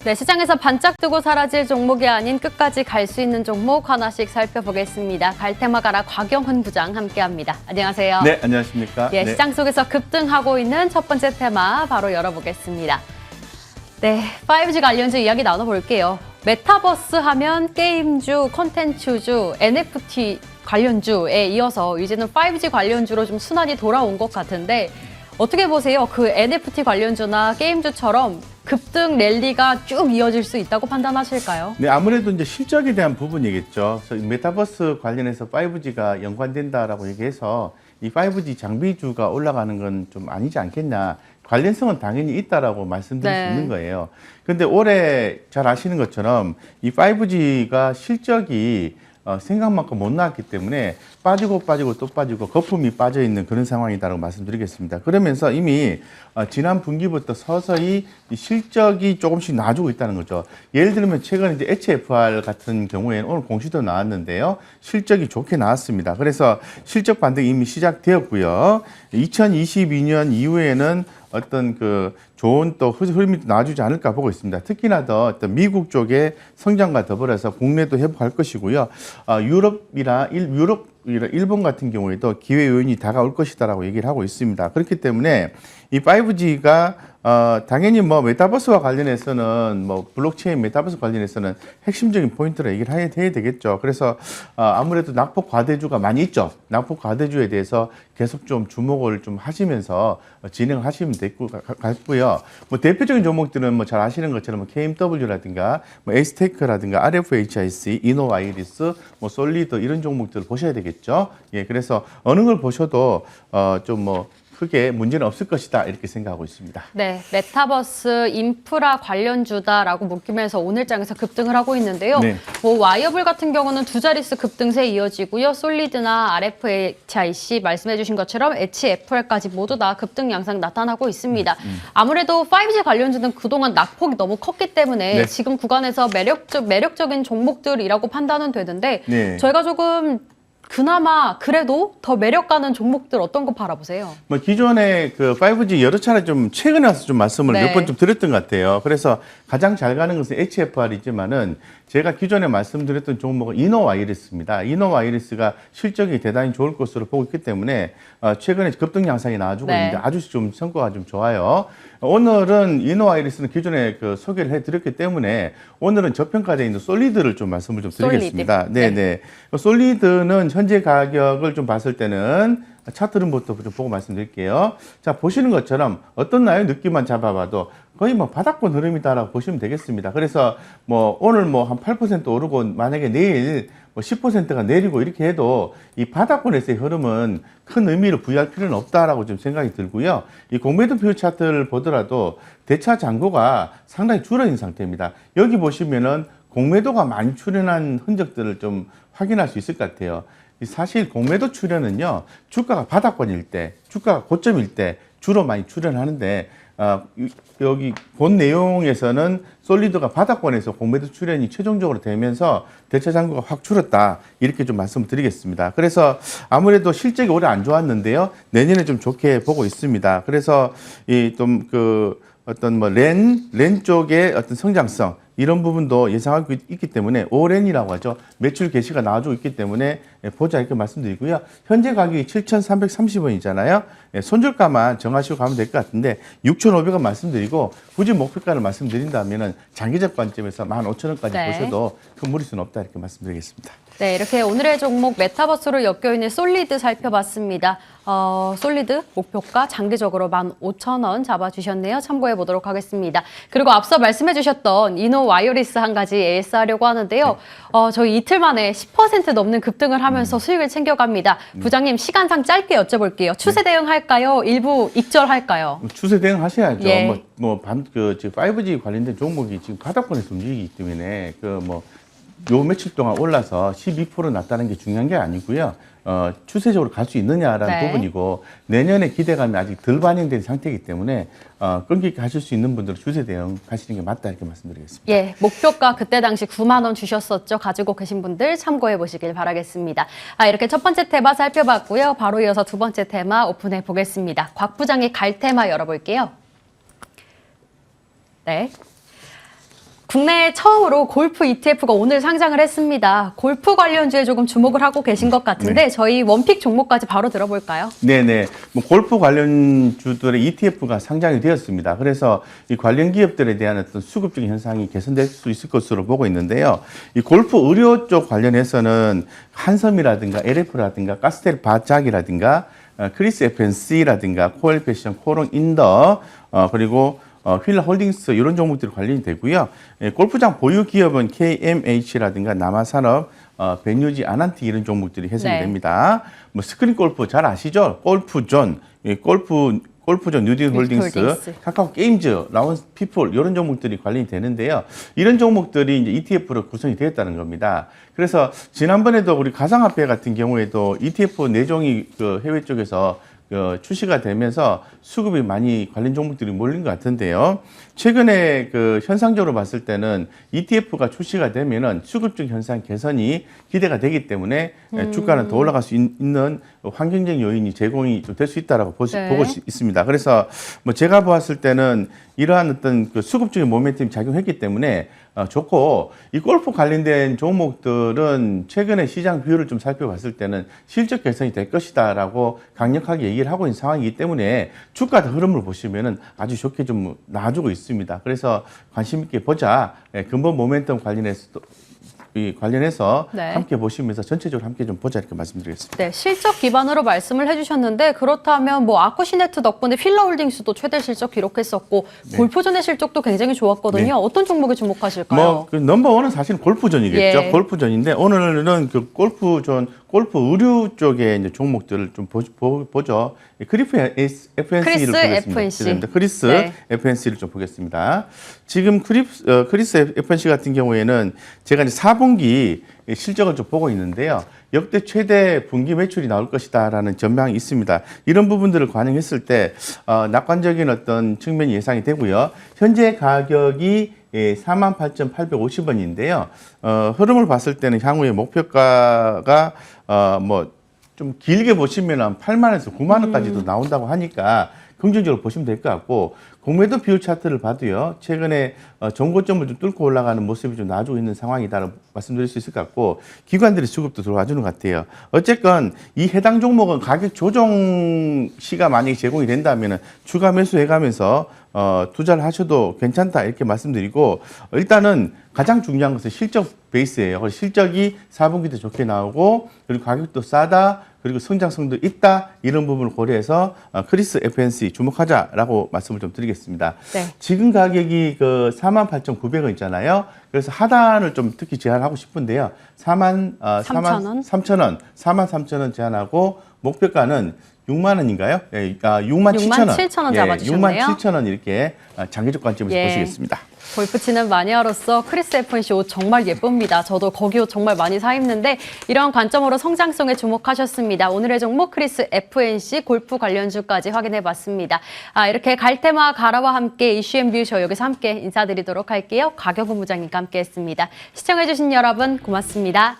네, 시장에서 반짝 뜨고 사라질 종목이 아닌 끝까지 갈 수 있는 종목 하나씩 살펴보겠습니다. 갈테마 가라 곽영훈 부장 함께합니다. 안녕하세요. 네, 안녕하십니까. 예, 네. 시장 속에서 급등하고 있는 첫 번째 테마 바로 열어보겠습니다. 네, 5G 관련주 이야기 나눠볼게요. 메타버스 하면 게임주, 콘텐츠주, NFT 관련주에 이어서 이제는 5G 관련주로 좀 순환이 돌아온 것 같은데 어떻게 보세요? 그 NFT 관련주나 게임주처럼 급등 랠리가 쭉 이어질 수 있다고 판단하실까요? 네, 아무래도 이제 실적에 대한 부분이겠죠. 그래서 메타버스 관련해서 5G가 연관된다라고 얘기해서 이 5G 장비주가 올라가는 건 좀 아니지 않겠냐. 관련성은 당연히 있다라고 말씀드릴 수 있는 거예요. 그런데 올해 잘 아시는 것처럼 이 5G가 실적이 생각만큼 못 나왔기 때문에 빠지고 또 빠지고 거품이 빠져 있는 그런 상황이다라고 말씀드리겠습니다. 그러면서 이미 지난 분기부터 서서히 이 실적이 조금씩 나아지고 있다는 거죠. 예를 들면 최근 이제 HFR 같은 경우에는 오늘 공시도 나왔는데요. 실적이 좋게 나왔습니다. 그래서 실적 반등이 이미 시작되었고요. 2022년 이후에는 어떤 그 좋은 또 흐름이 나아지지 않을까 보고 있습니다. 특히나 더 어떤 미국 쪽의 성장과 더불어서 국내도 회복할 것이고요. 일본 같은 경우에도 기회 요인이 다가올 것이다라고 얘기를 하고 있습니다. 그렇기 때문에 이 5G가 당연히 뭐 메타버스와 관련해서는 뭐 블록체인 메타버스 관련해서는 핵심적인 포인트로 얘기를 해야 되겠죠. 그래서 아무래도 낙폭 과대주가 많이 있죠. 낙폭 과대주에 대해서 계속 좀 주목을 좀 하시면서 진행하시면 될 것 같고요. 뭐 대표적인 종목들은 뭐 잘 아시는 것처럼 KMW라든가 뭐 에스테크라든가 RFHIC, 이노와이리스, 뭐 솔리드 이런 종목들을 보셔야 되겠죠. 예, 그래서 어느 걸 보셔도 좀 뭐 크게 문제는 없을 것이다 이렇게 생각하고 있습니다. 네, 메타버스 인프라 관련주다라고 묶이면서 오늘장에서 급등을 하고 있는데요. 네. 뭐 와이어블 같은 경우는 두 자릿수 급등세 이어지고요. 솔리드나 RFHIC 말씀해주신 것처럼 HFR까지 모두 다 급등 양상 나타나고 있습니다. 아무래도 5G 관련주는 그동안 낙폭이 너무 컸기 때문에 네. 지금 구간에서 매력적인 종목들이라고 판단은 되는데 네. 저희가 조금 그나마 그래도 더 매력 가는 종목들 어떤 거 바라보세요? 뭐 기존에 그 5G 여러 차례 좀 최근에 와서 좀 말씀을 네. 몇 번 좀 드렸던 것 같아요. 그래서 가장 잘 가는 것은 HFR이지만은 제가 기존에 말씀드렸던 종목은 이노와이리스입니다. 이노와이리스가 실적이 대단히 좋을 것으로 보고 있기 때문에 최근에 급등 양상이 나와주고 네. 있는데 아주 좀 성과가 좀 좋아요. 오늘은 이노와이리스는 기존에 그 소개를 해드렸기 때문에 오늘은 저평가되어 있는 솔리드를 좀 말씀을 좀 드리겠습니다. 솔리드. 네네. 솔리드는 현재 가격을 좀 봤을 때는 차트름부터 좀 보고 말씀드릴게요. 자, 보시는 것처럼 어떤 나요? 느낌만 잡아봐도 거의 뭐 바닥권 흐름이다라고 보시면 되겠습니다. 그래서 뭐 오늘 뭐 한 8% 오르고 만약에 내일 뭐 10%가 내리고 이렇게 해도 이 바닥권에서의 흐름은 큰 의미를 부여할 필요는 없다라고 좀 생각이 들고요. 이 공매도표 차트를 보더라도 대차 잔고가 상당히 줄어든 상태입니다. 여기 보시면은 공매도가 많이 출현한 흔적들을 좀 확인할 수 있을 것 같아요. 사실 공매도 출현은요, 주가가 바닥권일 때, 주가가 고점일 때 주로 많이 출현하는데, 여기 본 내용에서는 솔리드가 바닥권에서 공매도 출현이 최종적으로 되면서 대차 잔고가 확 줄었다. 이렇게 좀 말씀을 드리겠습니다. 그래서 아무래도 실적이 올해 안 좋았는데요. 내년에 좀 좋게 보고 있습니다. 그래서 이 좀 어떤 뭐 렌 쪽의 어떤 성장성 이런 부분도 예상하고 있기 때문에 오렌이라고 하죠. 매출 개시가 나와주고 있기 때문에 보자 이렇게 말씀드리고요. 현재 가격이 7,330원이잖아요. 손절가만 정하시고 가면 될 것 같은데 6,500원 말씀드리고 굳이 목표가를 말씀드린다면 장기적 관점에서 15,000원까지 네. 보셔도 큰 무리수는 없다 이렇게 말씀드리겠습니다. 네, 이렇게 오늘의 종목 메타버스로 엮여있는 솔리드 살펴봤습니다. 솔리드 목표가 장기적으로 15,000원 잡아주셨네요. 참고해 보도록 하겠습니다. 그리고 앞서 말씀해 주셨던 이노와이어리스 한 가지 AS하려고 하는데요. 저희 이틀 만에 10% 넘는 급등을 하면서 수익을 챙겨갑니다. 부장님 시간상 짧게 여쭤볼게요. 추세 대응 할까요? 일부 익절할까요? 추세 대응 하셔야죠. 예. 지금 5G 관련된 종목이 지금 바닥권에서 움직이기 때문에 요 며칠 동안 올라서 12% 났다는 게 중요한 게 아니고요. 추세적으로 갈 수 있느냐라는 네. 부분이고 내년에 기대감이 아직 덜 반영된 상태이기 때문에 끈기 있게 하실 수 있는 분들은 추세 대응 하시는 게 맞다 이렇게 말씀드리겠습니다. 예, 목표가 그때 당시 9만 원 주셨었죠. 가지고 계신 분들 참고해 보시길 바라겠습니다. 이렇게 첫 번째 테마 살펴봤고요. 바로 이어서 두 번째 테마 오픈해 보겠습니다. 곽 부장의 갈 테마 열어볼게요. 네. 국내 처음으로 골프 ETF가 오늘 상장을 했습니다. 골프 관련주에 조금 주목을 하고 계신 것 같은데 저희 원픽 종목까지 바로 들어볼까요? 네네. 뭐 골프 관련주들의 ETF가 상장이 되었습니다. 그래서 이 관련 기업들에 대한 어떤 수급적인 현상이 개선될 수 있을 것으로 보고 있는데요. 이 골프 의료 쪽 관련해서는 한섬이라든가 LF라든가 가스텔 바작이라든가 크리스 FNC라든가 코엘 패션, 코롱 인더 그리고 휠라 홀딩스 이런 종목들이 관련이 되고요. 골프장 보유 기업은 KMH라든가 남아산업, 베뉴지, 아난티 이런 종목들이 해석이 됩니다. 뭐 스크린 골프 잘 아시죠? 골프존, 골프존, 뉴딜 홀딩스, 카카오 게임즈, 라운스 피플 이런 종목들이 관련이 되는데요. 이런 종목들이 이제 ETF로 구성이 되었다는 겁니다. 그래서 지난번에도 우리 가상화폐 같은 경우에도 ETF 4종이 그 해외 쪽에서 출시가 되면서 수급이 많이 관련 종목들이 몰린 것 같은데요. 최근에 그 현상적으로 봤을 때는 ETF가 출시가 되면은 수급적 현상 개선이 기대가 되기 때문에 주가는 더 올라갈 수 있는 환경적 요인이 제공이 좀 될 수 있다라고 보고 있습니다. 그래서 뭐 제가 보았을 때는 이러한 어떤 그 수급적인 모멘텀이 작용했기 때문에 좋고, 이 골프 관련된 종목들은 최근에 시장 비율을 좀 살펴봤을 때는 실적 개선이 될 것이다라고 강력하게 얘기를 하고 있는 상황이기 때문에 주가 흐름을 보시면은 아주 좋게 좀 나와주고 있습니다. 그래서 관심 있게 보자. 근본 모멘텀 관련해서 함께 보시면서 전체적으로 함께 좀 보자 이렇게 말씀드리겠습니다. 네, 실적 기반으로 말씀을 해주셨는데 그렇다면 뭐 아쿠시네트 덕분에 휠라홀딩스도 최대 실적 기록했었고 골프존의 실적도 굉장히 좋았거든요. 어떤 종목에 주목하실까요? 뭐 그 넘버원은 사실 골프존이겠죠. 골프존인데 오늘은 그 골프 의류 쪽의 이제 종목들을 좀 보죠. 크리스 FNC를 보겠습니다. 크리스 FNC를 좀 보겠습니다. 지금 크리스 FNC 같은 경우에는 제가 이제 4분기 실적을 좀 보고 있는데요. 역대 최대 분기 매출이 나올 것이다라는 전망이 있습니다. 이런 부분들을 반영했을 때 낙관적인 어떤 측면이 예상이 되고요. 현재 가격이 48,850원인데요. 흐름을 봤을 때는 향후에 목표가가 뭐 좀 길게 보시면 8만 원에서 9만 원까지도 나온다고 하니까 긍정적으로 보시면 될 것 같고, 공매도 비율 차트를 봐도요, 최근에 정고점을 좀 뚫고 올라가는 모습이 좀 나아지고 있는 상황이다라고 말씀드릴 수 있을 것 같고, 기관들의 수급도 들어와 주는 것 같아요. 어쨌건 이 해당 종목은 가격 조정 시가 만약에 제공이 된다면 추가 매수해가면서 투자를 하셔도 괜찮다 이렇게 말씀드리고, 일단은 가장 중요한 것은 실적 베이스예요. 실적이 4분기도 좋게 나오고, 그리고 가격도 싸다, 그리고 성장성도 있다, 이런 부분을 고려해서 크리스 FNC 주목하자라고 말씀을 좀 드리겠습니다. 지금 가격이 그 48,900원 있잖아요. 그래서 하단을 좀 특히 제한하고 싶은데요. 43,000원 제한하고, 목표가는 6만 원인가요? 6만 7천 원 잡아주셨네요. 6만 7천 원 이렇게 장기적 관점에서 보시겠습니다. 골프 치는 마니아로서 크리스 FNC 옷 정말 예쁩니다. 저도 거기 옷 정말 많이 사 입는데 이런 관점으로 성장성에 주목하셨습니다. 오늘의 종목 크리스 FNC 골프 관련주까지 확인해봤습니다. 이렇게 갈테마 가라와 함께 이슈 뷰쇼 여기서 함께 인사드리도록 할게요. 곽여근 부장님과 함께했습니다. 시청해주신 여러분 고맙습니다.